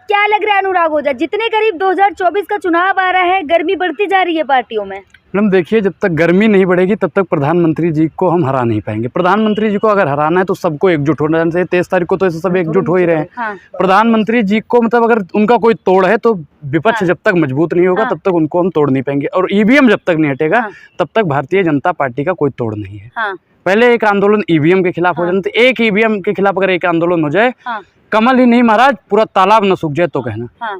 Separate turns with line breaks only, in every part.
क्या लग रहा है अनुराग ओझा, जितने करीब 2024 का चुनाव आ रहा है, गर्मी बढ़ती जा रही है पार्टियों में?
मैडम देखिए, जब तक गर्मी नहीं बढ़ेगी तब तक प्रधानमंत्री जी को हम हरा नहीं पाएंगे। प्रधानमंत्री जी को अगर हराना है तो सबको एकजुट होना चाहिए। 23 तारीख को तो ऐसे सब एकजुट हो ही रहे हैं।
हाँ।
प्रधानमंत्री जी को मतलब अगर उनका कोई तोड़ है तो विपक्ष जब तक मजबूत नहीं होगा तब तक उनको हम तोड़ नहीं पाएंगे, और ईवीएम जब तक नहीं हटेगा तब तक भारतीय जनता पार्टी का कोई तोड़ नहीं है। पहले एक आंदोलन ईवीएम के खिलाफ हो जाना, तो एक ईवीएम के खिलाफ अगर एक आंदोलन हो जाए, कमल ही नहीं महाराज पूरा तालाब न सूख जाए तो कहना।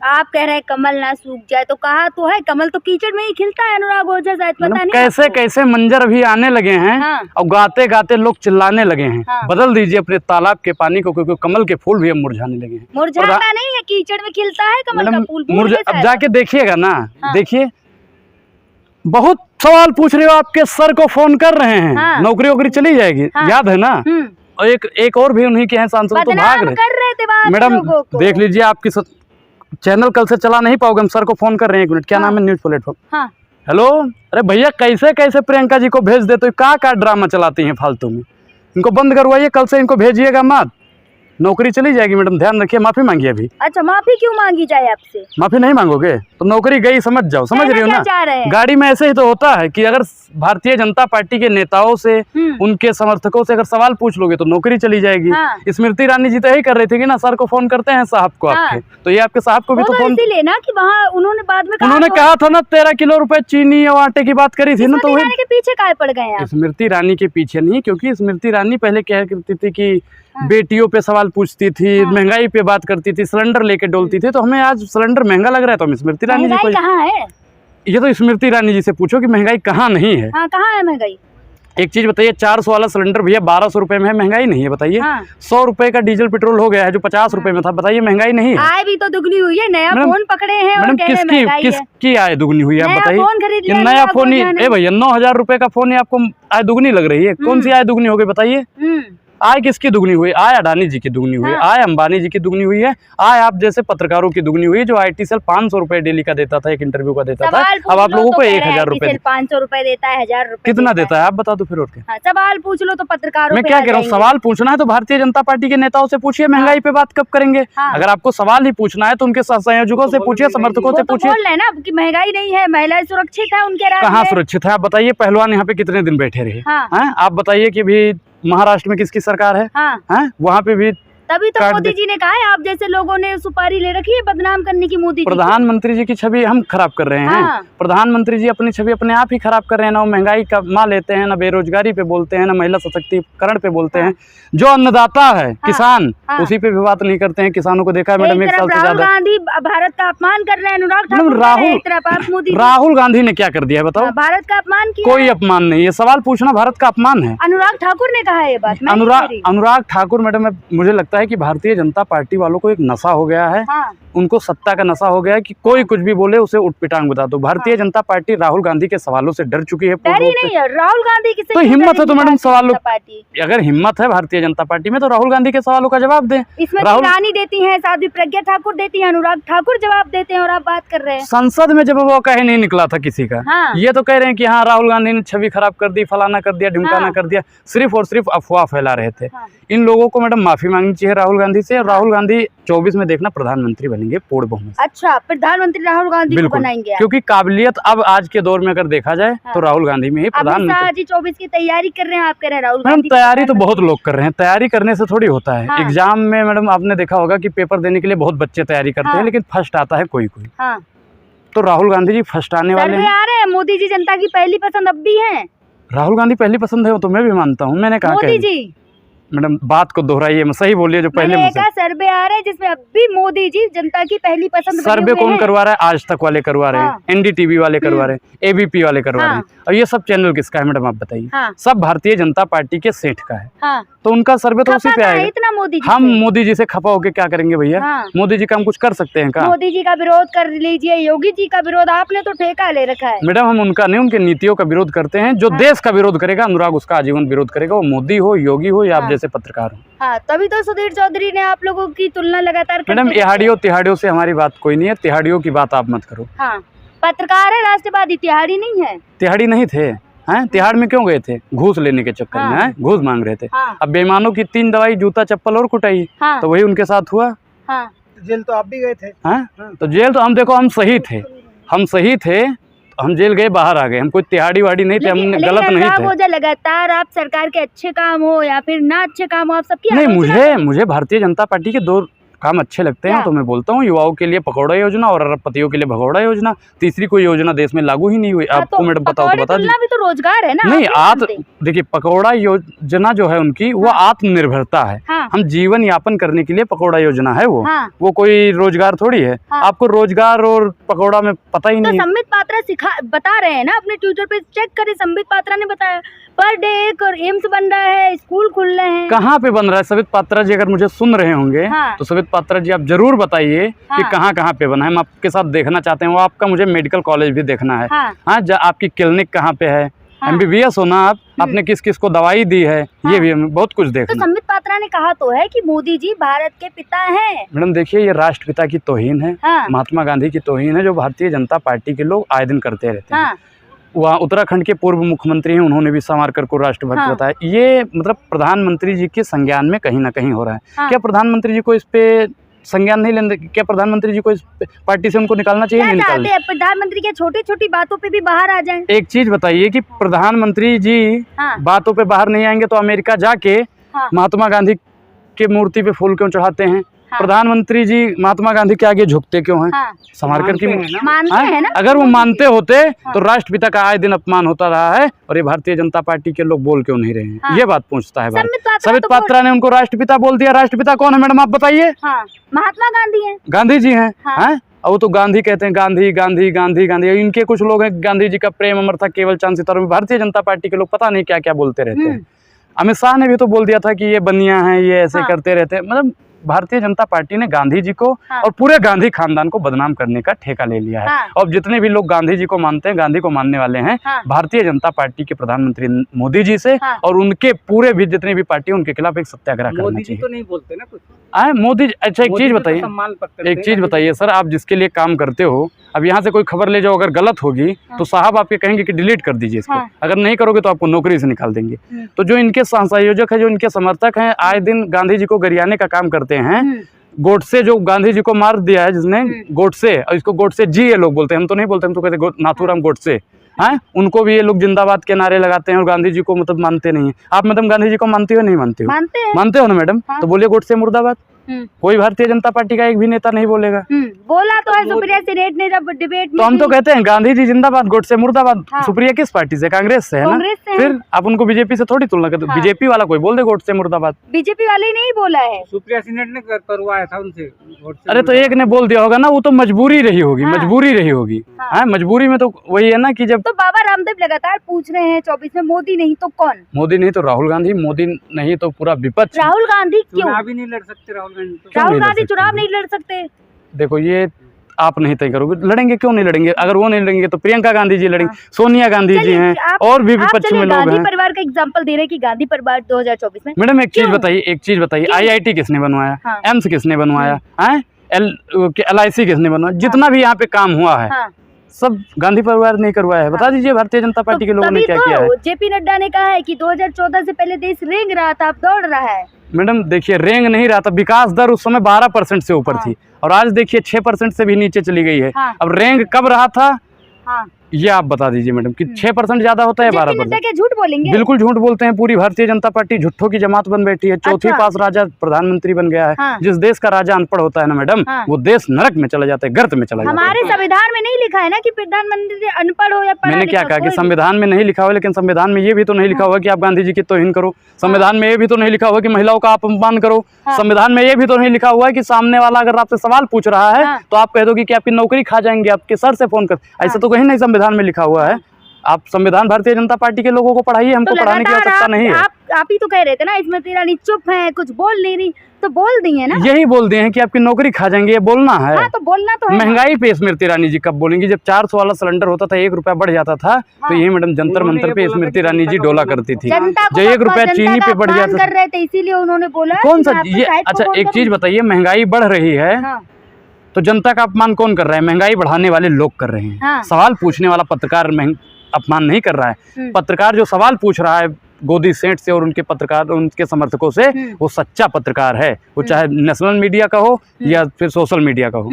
आप कह रहे हैं कमल ना सूख जाए, तो कहा तो है कमल तो कीचड़ में ही खिलता है अनुराग ओझा, शायद पता नहीं
कैसे कैसे मंजर अभी आने लगे हैं। और गाते गाते लोग चिल्लाने लगे हैं, बदल दीजिए अपने तालाब के पानी को, क्योंकि कमल के फूल भी अब मुरझाने लगे हैं।
मुरझाता नहीं है, कीचड़ में खिलता है कमल का फूल।
अब जाके देखिएगा ना, देखिए बहुत सवाल पूछ रहे हो, आपके सर को फोन कर रहे हैं, नौकरी वोकरी चली जाएगी, याद है ना। और एक और भी उन्हीं के हैं सांसद, तो भाग रहे। मैडम देख लीजिए, आपकी चैनल कल से चला नहीं पाओगे, हम सर को फोन कर रहे हैं। एक मिनट, क्या नाम है न्यूज प्लेटफॉर्म? हेलो, अरे भैया कैसे कैसे प्रियंका जी को भेज देते हो, क्या ड्रामा चलाती हैं फालतू में, इनको बंद करवाइए, कल से इनको भेजिएगा मत, नौकरी चली जाएगी। मैडम ध्यान रखिए, माफी मांगिए अभी।
अच्छा, माफी क्यों मांगी जाए आपसे?
माफी नहीं मांगोगे तो नौकरी गई, समझ जाओ, समझ रही हो ना। गाड़ी में ऐसे ही तो होता है कि अगर भारतीय जनता पार्टी के नेताओं से, उनके समर्थकों से अगर सवाल पूछ लोगे तो नौकरी चली जाएगी। स्मृति ईरानी जी तो यही कर रही थी कि ना, सर को फोन करते हैं साहब को आपके, तो ये आपके साहब को भी तो फोन
लेना कि वहाँ उन्होंने बाद में
उन्होंने कहा था ना 13 किलो रुपए चीनी और आटे की बात करी थी ना, तो
के पीछे काय पड़ गए?
स्मृति ईरानी के पीछे नहीं, क्योंकि स्मृति ईरानी पहले क्या करती थी कि बेटियों पे सवाल पूछती थी, महंगाई पे बात करती थी, सिलेंडर लेके डोलती थी, तो हमें आज सिलेंडर महंगा लग रहा है तो हम स्मृति ईरानी जी को,
कहाँ है
ये तो स्मृति ईरानी जी से पूछो कि महंगाई कहाँ नहीं है।
कहाँ है महंगाई?
एक चीज बताइए, 400 वाला सिलेंडर भैया 1200 रुपए में है, महंगाई नहीं है बताइए। 100 रुपए का डीजल पेट्रोल हो गया है जो 50 रुपए में था, बताइए महंगाई नहीं है?
आय भी तो दुगनी हुई है, नया फोन पकड़े हैं।
मैडम किसकी आय दुगनी हुई है आप बताइए? नया फोन ही भैया 9000 रुपए का फोन ही आपको आय दुगनी लग रही है? कौन सी आय दुगनी हो गई बताइए? आय किसकी दुगनी हुई? आय अडानी जी की दुगनी हुई है, आय अंबानी जी की दुगनी हुई है, आय आप जैसे पत्रकारों की दुगनी हुई है, जो IT सेल 500 रुपए डेली का देता था, एक इंटरव्यू का देता था, अब आप लोगों को 1000 रुपए,
500 रुपए देता है, 1000 रुपए
कितना देता है आप बता दो फिर। और क्या
सवाल पूछ लो तो पत्रकारों,
मैं क्या कह रहा हूँ, सवाल पूछना है तो भारतीय जनता पार्टी के नेताओं से पूछिए, महंगाई पे बात कब करेंगे? अगर आपको सवाल ही पूछना है तो उनके संयोजकों से पूछिए, समर्थकों से पूछिए।
बोल रहे ना कि महंगाई नहीं है, महिलाएं सुरक्षित है उनके राज्य में।
कहाँ सुरक्षित है आप बताइए? पहलवान यहाँ पे कितने दिन बैठे रहे? आप बताइए कि भी महाराष्ट्र में किसकी सरकार है? वहाँ पे भी
तभी तो मोदी जी ने कहा है, आप जैसे लोगों ने सुपारी ले रखी है बदनाम करने की मोदी जी।
प्रधानमंत्री जी की छवि हम खराब कर रहे हैं। प्रधानमंत्री जी अपनी छवि अपने आप ही खराब कर रहे हैं। ना महंगाई का माँ लेते हैं, ना बेरोजगारी पे बोलते हैं, ना महिला सशक्तिकरण पे बोलते हैं। जो अन्नदाता है किसान, उसी पे भी बात नहीं करते हैं। किसानों को देखा है मैडम 1 साल से ज्यादा।
गांधी भारत का अपमान कर रहे हैं अनुराग।
राहुल गांधी ने क्या कर दिया है बताओ?
भारत का अपमान किया?
कोई अपमान नहीं है, सवाल पूछना भारत का अपमान है।
अनुराग ठाकुर ने कहा है ये बात।
अनुराग ठाकुर मैडम, मुझे लगता है कि भारतीय जनता पार्टी वालों को एक नशा हो गया है। उनको सत्ता का नशा हो गया है कि कोई कुछ भी बोले उसे उठ पिटांग बता दो। भारतीय जनता पार्टी राहुल गांधी के सवालों से डर चुकी है।
राहुल गांधी की
तो हिम्मत है तो मैडम सवालों, अगर हिम्मत है भारतीय जनता पार्टी में तो राहुल गांधी के सवालों का जवाब दें।
इसमें रानी देती है, साध्वी प्रज्ञा ठाकुर देती है, अनुराग ठाकुर जवाब देते हैं, और आप बात कर रहे हैं।
संसद में जब वो कहे नहीं निकला था किसी का, ये तो कह रहे हैं कि हाँ राहुल गांधी ने छवि खराब कर दी, फलाना कर दिया, ढिमकाना कर दिया, सिर्फ और सिर्फ अफवाह फैला रहे थे। इन लोगों को मैडम माफी मांगनी चाहिए राहुल गांधी से। राहुल गांधी 24 में देखना प्रधानमंत्री बनेंगे पूर्ण बहुमत।
अच्छा, प्रधानमंत्री राहुल गांधी को बनाएंगे?
क्योंकि काबिलियत अब आज के दौर में अगर देखा जाए तो राहुल गांधी में ही प्रधानमंत्री।
24 की तैयारी कर रहे हैं, आप कह रहे हैं राहुल
गांधी? तैयारी तो बहुत लोग कर रहे हैं, तैयारी करने से थोड़ी होता है। एग्जाम में मैडम आपने देखा होगा कि पेपर देने के लिए बहुत बच्चे तैयारी करते हैं, लेकिन फर्स्ट आता है कोई। तो राहुल गांधी जी फर्स्ट आने वाले हैं।
मोदी जी जनता की पहली पसंद अब भी है।
राहुल गांधी पहली पसंद है, वो तो मैं भी मानता हूँ। मैंने कहा
मोदी जी,
मैडम बात को दोहराइए, मैं सही बोलिए जो पहले
सर्वे आ रहा है जिसमें अब भी मोदी जी जनता की पहली पसंद।
सर्वे कौन करवा रहा है? आज तक वाले करवा रहे हैं, NDTV वाले करवा रहे हैं, ABP वाले करवा रहे हैं। और ये सब चैनल किसका है मैडम आप बताइए? सब भारतीय जनता पार्टी के सेठ का है। तो उनका सर्वे तो उसी पे आएगा।
इतना मोदी जी,
हम मोदी जी से खपा होके क्या करेंगे भैया? मोदी जी का हम कुछ कर सकते हैं क्या?
मोदी जी का विरोध कर लीजिए, योगी जी का विरोध, आपने तो ठेका ले रखा है।
मैडम हम उनका नहीं, उनके नीतियों का विरोध करते हैं। जो देश का विरोध करेगा अनुराग, उसका आजीवन विरोध करेगा, वो मोदी हो, योगी हो या आप जैसे पत्रकार हो।
तभी तो सुधीर चौधरी ने आप लोगों की तुलना लगातार।
मैडम इहाड़ियों तिहाड़ियों से हमारी बात कोई नहीं है, तिहाड़ियों की बात आप मत करो।
पत्रकार है, राष्ट्रवादी, तिहाड़ी नहीं है।
तिहाड़ी नहीं थे? हैं तिहाड़ में क्यों गए थे? घूस लेने के चक्कर में, घूस मांग रहे थे। अब बेईमानों की 3 दवाई, जूता, चप्पल और कुटाई, तो वही उनके साथ हुआ।
जेल तो आप भी गए थे।
हाँ, तो जेल तो हम देखो हम सही थे, हम जेल गए, बाहर आ गए, हम कोई तिहाड़ी वाड़ी नहीं थे, हम गलत नहीं थे।
लगातार आप सरकार के अच्छे काम हो या फिर ना अच्छे काम हो, आप सबकी
नहीं, मुझे भारतीय जनता पार्टी के 2 काम अच्छे लगते हैं, तो मैं बोलता हूँ युवाओं के लिए पकौड़ा योजना और अरबपतियों के लिए भगौड़ा योजना। तीसरी कोई योजना देश में लागू ही नहीं हुई। आपको मैडम पता हो तो बता दीजिए।
भी तो रोजगार है ना।
नहीं, देखिए पकौड़ा योजना जो है उनकी वो आत्मनिर्भरता है। हम जीवन यापन करने के लिए पकौड़ा योजना है वो कोई रोजगार थोड़ी है। आपको रोजगार और पकौड़ा में पता ही नहीं।
संबित पात्रा बता रहे हैं ना अपने ट्विटर पे, चेक करें, संबित पात्रा ने बताया पर डे एक एम्स बन रहा है, स्कूल खुल रहे हैं।
कहाँ पे बन रहा है? संबित पात्रा जी अगर मुझे सुन रहे होंगे तो संबित पात्रा जी आप जरूर बताइए कि कहाँ पे बना है। हम आपके साथ देखना चाहते हैं। वो आपका मुझे मेडिकल कॉलेज भी देखना है। आपकी क्लिनिक कहाँ पे है? MBBS होना आपने किस किस को दवाई दी है, ये भी हमें बहुत कुछ देखना।
तो संबित पात्रा ने कहा तो है कि मोदी जी भारत के पिता हैं।
मैडम देखिए, ये राष्ट्रपिता की तौहीन है, महात्मा गांधी की तौहीन है, जो भारतीय जनता पार्टी के लोग आए दिन करते रहते हैं। वहाँ उत्तराखंड के पूर्व मुख्यमंत्री हैं, उन्होंने भी सावरकर को राष्ट्रभक्त बताया। ये मतलब प्रधानमंत्री जी के संज्ञान में कहीं ना कहीं हो रहा है। क्या प्रधानमंत्री जी को इस पे संज्ञान नहीं लेने? क्या प्रधानमंत्री जी को इस पार्टी से उनको निकालना चाहिए? नहीं निकालना।
प्रधानमंत्री के छोटी छोटी बातों पे भी बाहर आ जाएं।
एक चीज बताइए कि प्रधानमंत्री जी बातों पे बाहर नहीं आएंगे तो अमेरिका जाके महात्मा गांधी के मूर्ति पे फूल क्यों चढ़ाते हैं? प्रधानमंत्री जी महात्मा गांधी के आगे झुकते क्यों हैं? सावरकर की
मानते हैं ना?
अगर वो मानते होते तो राष्ट्रपिता का आए दिन अपमान होता रहा है, और ये भारतीय जनता पार्टी के लोग बोल क्यों नहीं रहे हैं? ये बात पूछता है। संबित पात्रा ने उनको राष्ट्रपिता बोल दिया। राष्ट्रपिता कौन है मैडम, आप बताइए?
महात्मा गांधी हैं।
गांधी जी हैं। और वो तो गांधी कहते हैं, गांधी गांधी गांधी गांधी। इनके कुछ लोग हैं, गांधी जी का प्रेम अमर था केवल चांद सितारों में। भारतीय जनता पार्टी के लोग पता नहीं क्या क्या बोलते रहते हैं। अमित शाह ने भी तो बोल दिया था कि ये बनिया हैं, ये ऐसे करते रहते हैं। मतलब भारतीय जनता पार्टी ने गांधी जी को और पूरे गांधी खानदान को बदनाम करने का ठेका ले लिया है। और जितने भी लोग गांधी जी को मानते हैं, गांधी को मानने वाले हैं, भारतीय जनता पार्टी के प्रधानमंत्री मोदी जी से और उनके पूरे भी जितने भी पार्टी उनके खिलाफ एक सत्याग्रह करना चाहिए।
तो नहीं बोलते ना कुछ
मोदी। अच्छा एक चीज बताइए सर, आप जिसके लिए काम करते हो, अब यहाँ से कोई खबर ले जाओ, अगर गलत होगी तो साहब आपके कहेंगे कि डिलीट कर दीजिए इसको। अगर नहीं करोगे तो आपको नौकरी से निकाल देंगे। तो जो इनके संयोजक है, जो इनके समर्थक हैं, आए दिन गांधी जी को गरियाने का काम करते हैं। गोडसे जो गांधी जी को मार दिया है जिसने, गोडसे, और इसको गोडसे जी ये लोग बोलते हैं, हम तो नहीं बोलते, हम तो कहते नाथूराम गोडसे हैं। उनको भी ये लोग जिंदाबाद के नारे लगाते हैं और गांधी जी को मतलब मानते नहीं है। आप मैडम गांधी जी को मानती हो नहीं मानती हो? मानते हो ना मैडम? तो बोलिए गोडसे मुर्दाबाद। कोई भारतीय जनता पार्टी का एक भी नेता नहीं बोलेगा।
बोला तो है सुप्रिया सेनेट ने जब डिबेट में।
तो हम तो कहते हैं गांधी जी जिंदाबाद, गोडसे मुर्दाबाद। सुप्रिया किस पार्टी से? कांग्रेस से है ना? फिर आप उनको बीजेपी से थोड़ी तुलना करते। बीजेपी वाला कोई बोल दे गोडसे मुर्दाबाद।
बीजेपी वाले नहीं बोला है,
सुप्रिया सेनेट ने करवाया था उनसे।
अरे तो एक ने बोल दिया होगा ना, वो तो मजबूरी रही होगी। मजबूरी में तो वही है ना कि जब
तो बाबा रामदेव लगातार पूछ रहे हैं 24 में, मोदी नहीं तो कौन?
मोदी नहीं तो राहुल गांधी, मोदी नहीं तो पूरा विपक्ष।
राहुल गांधी क्यों?
चुनाव भी नहीं लड़ सकते राहुल
गांधी चुनाव नहीं लड़ सकते।
देखो ये आप नहीं तय करोगे, लड़ेंगे क्यों नहीं लड़ेंगे? अगर वो नहीं लड़ेंगे तो प्रियंका गांधी जी लड़ेंगे, सोनिया गांधी जी हैं, और भी विपक्ष में लोग हैं।
गांधी परिवार का एग्जांपल दे रहे हैं कि गांधी परिवार 2024 में।
मैडम एक चीज बताइए, IIT किसने बनवाया? एम्स किसने बनवाया? LIC किसने बनवाया? जितना भी यहाँ पे काम हुआ है सब गांधी परिवार ने करवाया है। बता दीजिए भारतीय जनता पार्टी के लोगों ने क्या किया है?
जेपी नड्डा ने कहा है कि 2014 से पहले देश रेंग रहा था, अब दौड़ रहा है।
मैडम देखिए, रेंग नहीं रहा था। विकास दर उस समय 12% से ऊपर थी, और आज देखिए 6% से भी नीचे चली गई है। अब रेंग कब रहा था ये आप बता दीजिए मैडम, कि 6% ज्यादा होता है 12%?
झूठ बोलेंगे?
बिल्कुल झूठ बोलते हैं। पूरी भारतीय जनता पार्टी झूठों की जमात बन बैठी है। चौथी पास राजा प्रधानमंत्री बन गया है। जिस देश का राजा अनपढ़ होता है ना मैडम, वो देश नरक में चला जाता है, गर्त में चला जाता है।
हमारे संविधान में नहीं लिखा है ना कि प्रधानमंत्री अनपढ़ हो या पढ़ा।
मैंने क्या कहा कि संविधान में नहीं लिखा हुआ, लेकिन संविधान में ये भी तो नहीं लिखा हुआ कि आप गांधी जी की तौहीन करो। संविधान में ये भी तो नहीं लिखा हुआ कि महिलाओं का आप अपमान करो। संविधान में ये भी तो नहीं लिखा हुआ है कि सामने वाला अगर आपसे सवाल पूछ रहा है तो आप कह दोगे कि आपकी नौकरी खा जाएंगे, आपके सर से फोन कर। ऐसा तो कहीं नहीं संविधान में लिखा हुआ है। आप संविधान भारतीय जनता पार्टी के लोगों को पढ़ाइए, हमको पढ़ाने की आवश्यकता नहीं है।
आप ही तो कह रहे थे ना, इसमें तिरानी चुप है, कुछ बोल नहीं रही, तो बोल दी है ना।
यही बोल दिए हैं कि आपकी नौकरी खा जाएंगे, ये बोलना है।
तो बोलना तो है।
महंगाई पे स्मृति ईरानी जी कब बोलेंगी? जब 400 वाला सिलेंडर होता था, 1 रुपया बढ़ जाता था, तो यही मैडम जंतर मंतर पे स्मृति ईरानी जी डोला करती थी। जो 1 रुपया चीनी पे बढ़ जाता
कर रहे थे, इसीलिए उन्होंने बोला।
कौन सा ये? अच्छा एक चीज बताइए, महंगाई बढ़ रही है तो जनता का अपमान कौन कर रहा है? महंगाई बढ़ाने वाले लोग कर रहे हैं। सवाल पूछने वाला पत्रकार अपमान नहीं कर रहा है। पत्रकार जो सवाल पूछ रहा है गोदी सेठ से और उनके पत्रकार, उनके समर्थकों से वो सच्चा पत्रकार है, वो चाहे नेशनल मीडिया का हो या फिर सोशल मीडिया का हो।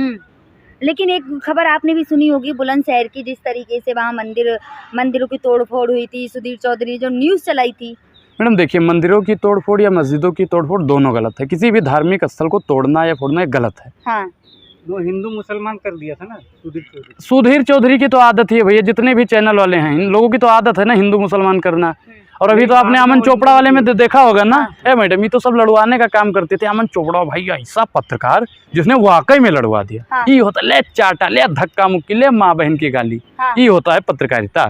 लेकिन एक खबर आपने भी सुनी होगी बुलंदशहर की, जिस तरीके से वहाँ मंदिरों की तोड़फोड़ हुई थी, सुधीर चौधरी जो न्यूज़ चलाई थी।
मैडम देखिए, मंदिरों की तोड़फोड़ या मस्जिदों की तोड़फोड़ दोनों गलत है। किसी भी धार्मिक स्थल को तोड़ना या फोड़ना गलत है।
हाँ,
वो हिंदू मुसलमान कर दिया था ना सुधीर
चौधरी की तो आदत ही है भैया, जितने भी चैनल वाले हैं इन लोगों की तो आदत है ना हिंदू मुसलमान करना। और अभी तो आपने अमन चोपड़ा वाले में देखा होगा ना, मैडम ये तो सब लड़वाने का काम करते थे। अमन चोपड़ा भाई ऐसा पत्रकार जिसने वाकई में लड़वा दिया। ये होता ले चाटा, ले धक्का मुक्की, ले माँ बहन की गाली, ये होता है पत्रकारिता।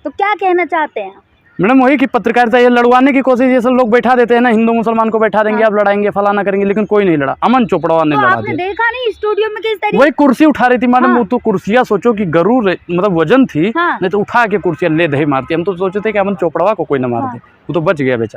तो क्या कहना चाहते हैं
मैडम? वही कि पत्रकारिता ये लड़वाने की कोशिश, ये सब लोग बैठा देते हैं ना, हिंदू मुसलमान को बैठा देंगे, आप लड़ाएंगे, फलाना करेंगे, लेकिन कोई नहीं लड़ा। अमन चोपड़ा ने लड़ा दिया।
देखा नहीं स्टूडियो में किस तरीके
वही कुर्सी उठा रही थी मैडम, वो तो कुर्सियां सोचो कि गरूर मतलब वजन थी, नहीं तो उठा के कुर्सियां ले दही मारती। हम तो सोचते थे कि अमन चोपड़ा को कोई न मार दे, वो तो बच गया बेचारा।